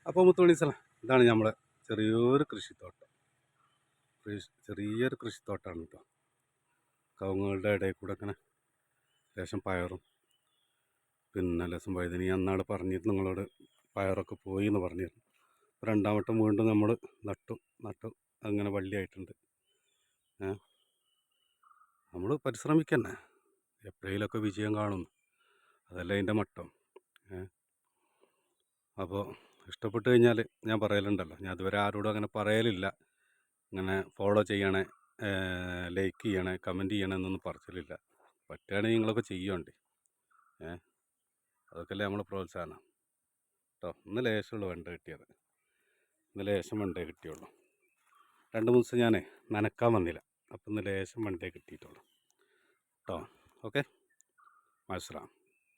അപ്പോൾ മുത്തുമണീസല ഇതാണ് നമ്മളെ ചെറിയൊരു കൃഷിത്തോട്ടം. ചെറിയൊരു കൃഷിത്തോട്ടമാണ് കേട്ടോ. കവുങ്ങുകളുടെ ഇടയിൽ കൂടെ അങ്ങനെ ലേശം പയറും പിന്നെ ലേശം വഴുതനയും. അന്നാൾ പറഞ്ഞിരുന്നു നിങ്ങളോട് പയറൊക്കെ പോയി എന്ന് പറഞ്ഞിരുന്നു. രണ്ടാമട്ടം വീണ്ടും നമ്മൾ നട്ടു അങ്ങനെ വള്ളിയായിട്ടുണ്ട്. നമ്മൾ പരിശ്രമിക്കന്നെ, എപ്പോഴേലൊക്കെ വിജയം കാണുന്നു, അതല്ല അതിൻ്റെ മട്ടം. അപ്പോൾ ഇഷ്ടപ്പെട്ട് കഴിഞ്ഞാൽ ഞാൻ പറയലുണ്ടല്ലോ, ഞാൻ അതുവരെ ആരോടും അങ്ങനെ പറയലില്ല, ഇങ്ങനെ ഫോളോ ചെയ്യണേ, ലൈക്ക് ചെയ്യണേ, കമൻറ്റ് ചെയ്യണേ എന്നൊന്നും പറച്ചിലില്ല. പറ്റുകയാണെങ്കിൽ നിങ്ങളൊക്കെ ചെയ്യുന്നുണ്ട്. അതൊക്കെ അല്ലേ നമ്മൾ പ്രോത്സാഹനം കേട്ടോ. ഇന്ന് ലേശമുള്ളൂ വെണ്ട കിട്ടിയത്, ഇന്ന് ലേശം വെണ്ടേ കിട്ടിയുള്ളൂ. 2-3 ദിവസം ഞാൻ നനക്കാൻ വന്നില്ല, അപ്പം ഇന്ന് ലേശം വെണ്ടേ കിട്ടിയിട്ടുള്ളൂ കേട്ടോ. ഓക്കെ, മനസ്സിലാവും.